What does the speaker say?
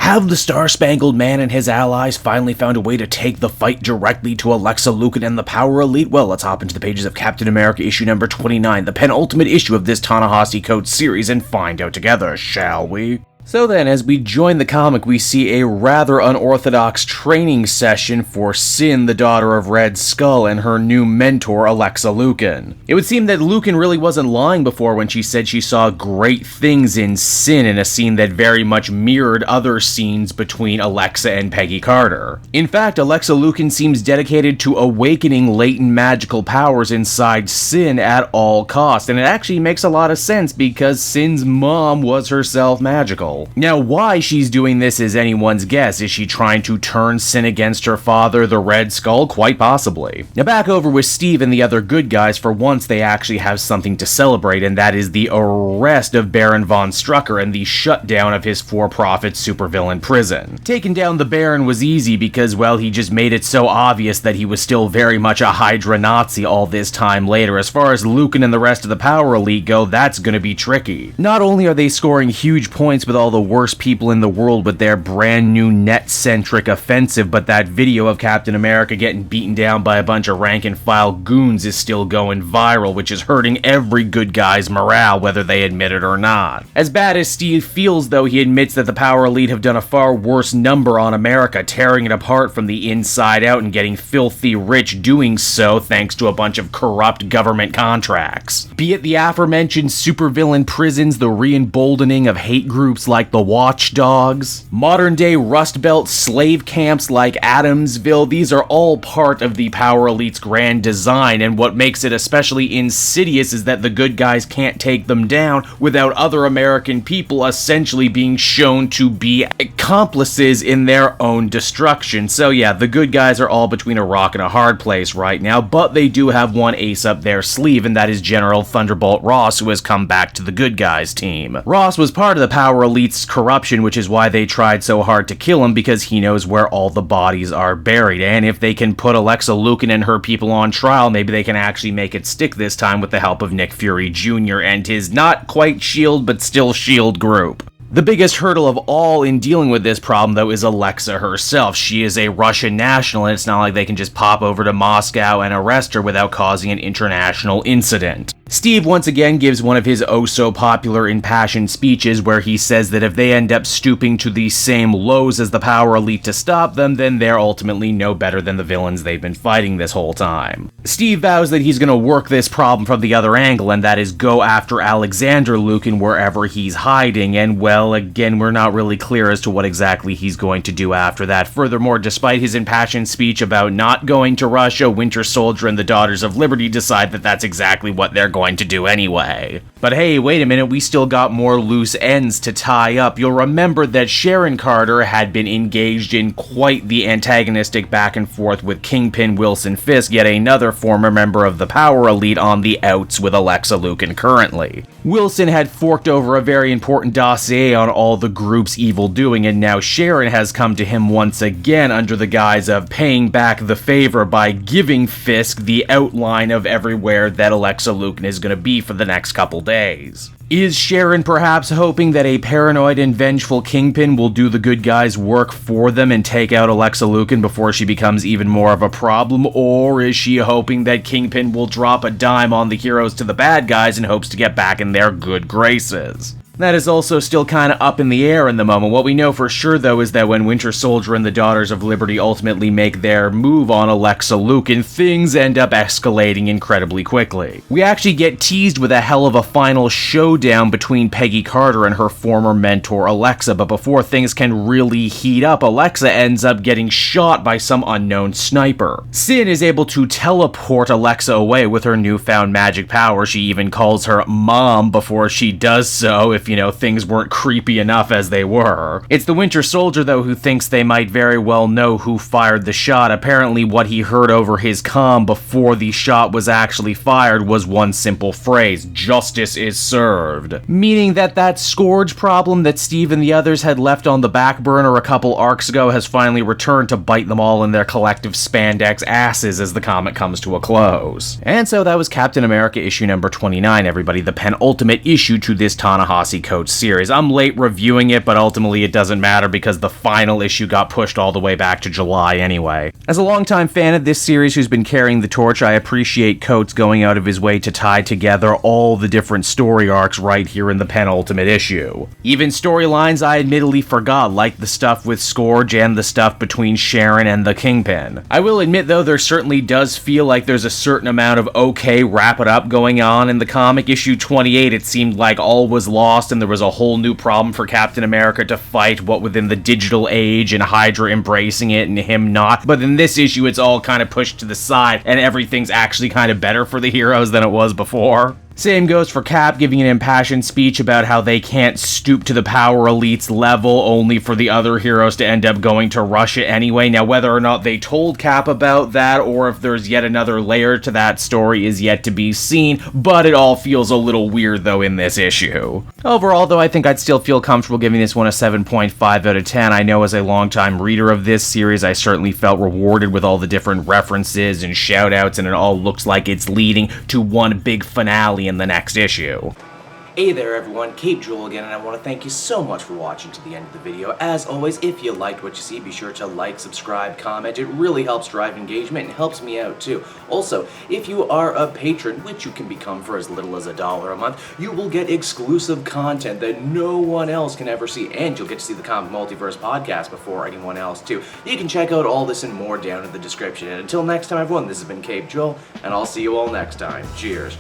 Have the Star-Spangled Man and his allies finally found a way to take the fight directly to Alexa Lukin and the Power Elite? Well, let's hop into the pages of Captain America issue number 29, the penultimate issue of this Ta-Nehisi Coates series, and find out together, shall we? So then, as we join the comic, we see a rather unorthodox training session for Sin, the daughter of Red Skull, and her new mentor, Alexa Lukin. It would seem that Lukin really wasn't lying before when she said she saw great things in Sin, in a scene that very much mirrored other scenes between Alexa and Peggy Carter. In fact, Alexa Lukin seems dedicated to awakening latent magical powers inside Sin at all costs, and it actually makes a lot of sense because Sin's mom was herself magical. Now, why she's doing this is anyone's guess. Is she trying to turn Sin against her father, the Red Skull? Quite possibly. Now, back over with Steve and the other good guys, for once they actually have something to celebrate, and that is the arrest of Baron von Strucker and the shutdown of his for-profit supervillain prison. Taking down the Baron was easy because, well, he just made it so obvious that he was still very much a Hydra Nazi all this time later. As far as Lukin and the rest of the Power Elite go, that's gonna be tricky. Not only are they scoring huge points with all the worst people in the world with their brand new net-centric offensive, but that video of Captain America getting beaten down by a bunch of rank-and-file goons is still going viral, which is hurting every good guy's morale, whether they admit it or not. As bad as Steve feels, though, he admits that the Power Elite have done a far worse number on America, tearing it apart from the inside out and getting filthy rich doing so thanks to a bunch of corrupt government contracts. Be it the aforementioned supervillain prisons, the re-emboldening of hate groups like the Watchdogs, modern-day Rust Belt slave camps like Adamsville, these are all part of the Power Elite's grand design, and what makes it especially insidious is that the good guys can't take them down without other American people essentially being shown to be accomplices in their own destruction. So yeah, the good guys are all between a rock and a hard place right now, but they do have one ace up their sleeve, and that is General Thunderbolt Ross, who has come back to the good guys team. Ross was part of the Power Elite's corruption, which is why they tried so hard to kill him, because he knows where all the bodies are buried, and if they can put Alexa Lukin and her people on trial, maybe they can actually make it stick this time with the help of Nick Fury Jr. and his not quite S.H.I.E.L.D. but still S.H.I.E.L.D. group. The biggest hurdle of all in dealing with this problem, though, is Alexa herself. She is a Russian national, and it's not like they can just pop over to Moscow and arrest her without causing an international incident. Steve once again gives one of his oh-so-popular impassioned speeches where he says that if they end up stooping to the same lows as the Power Elite to stop them, then they're ultimately no better than the villains they've been fighting this whole time. Steve vows that he's going to work this problem from the other angle, and that is go after Alexander Lukin wherever he's hiding, and well, again, we're not really clear as to what exactly he's going to do after that. Furthermore, despite his impassioned speech about not going to Russia, Winter Soldier and the Daughters of Liberty decide that that's exactly what they're going to do anyway. But hey, wait a minute, we still got more loose ends to tie up. You'll remember that Sharon Carter had been engaged in quite the antagonistic back and forth with Kingpin Wilson Fisk, yet another former member of the Power Elite, on the outs with Alexa Lukin currently. Wilson had forked over a very important dossier on all the group's evil doing, and now Sharon has come to him once again under the guise of paying back the favor by giving Fisk the outline of everywhere that Alexa Lukin is going to be for the next couple days. Is Sharon perhaps hoping that a paranoid and vengeful Kingpin will do the good guys' work for them and take out Alexa Lukin before she becomes even more of a problem? Or is she hoping that Kingpin will drop a dime on the heroes to the bad guys in hopes to get back in their good graces? That is also still kinda up in the air in the moment. What we know for sure, though, is that when Winter Soldier and the Daughters of Liberty ultimately make their move on Alexa Lukin, things end up escalating incredibly quickly. We actually get teased with a hell of a final showdown between Peggy Carter and her former mentor Alexa, but before things can really heat up, Alexa ends up getting shot by some unknown sniper. Sin is able to teleport Alexa away with her newfound magic power. She even calls her Mom before she does so, if things weren't creepy enough as they were. It's the Winter Soldier, though, who thinks they might very well know who fired the shot. Apparently, what he heard over his comm before the shot was actually fired was one simple phrase: "Justice is served." Meaning that Scourge problem that Steve and the others had left on the back burner a couple arcs ago has finally returned to bite them all in their collective spandex asses as the comic comes to a close. And so that was Captain America issue number 29, everybody, the penultimate issue to this Ta-Nehisi Ta-Nehisi Coates series. I'm late reviewing it, but ultimately it doesn't matter because the final issue got pushed all the way back to July anyway. As a longtime fan of this series who's been carrying the torch, I appreciate Coates going out of his way to tie together all the different story arcs right here in the penultimate issue. Even storylines I admittedly forgot, like the stuff with Scourge and the stuff between Sharon and the Kingpin. I will admit though, there certainly does feel like there's a certain amount of okay, wrap it up going on in the comic. Issue 28, it seemed like all was lost and there was a whole new problem for Captain America to fight, what within the digital age and Hydra embracing it and him not. But in this issue, it's all kind of pushed to the side and everything's actually kind of better for the heroes than it was before. Same goes for Cap giving an impassioned speech about how they can't stoop to the power elite's level, only for the other heroes to end up going to Russia anyway. Now, whether or not they told Cap about that, or if there's yet another layer to that story is yet to be seen, but it all feels a little weird though in this issue. Overall though, I think I'd still feel comfortable giving this one a 7.5 out of 10. I know as a longtime reader of this series, I certainly felt rewarded with all the different references and shoutouts, and it all looks like it's leading to one big finale in the next issue. Hey there everyone, Cape Joel again, and I want to thank you so much for watching to the end of the video. As always, if you liked what you see, be sure to like, subscribe, comment. It really helps drive engagement and helps me out too. Also, if you are a patron, which you can become for as little as $1 a month, you will get exclusive content that no one else can ever see, and you'll get to see the Comic Multiverse podcast before anyone else too. You can check out all this and more down in the description. And until next time everyone, this has been Cape Joel, and I'll see you all next time. Cheers.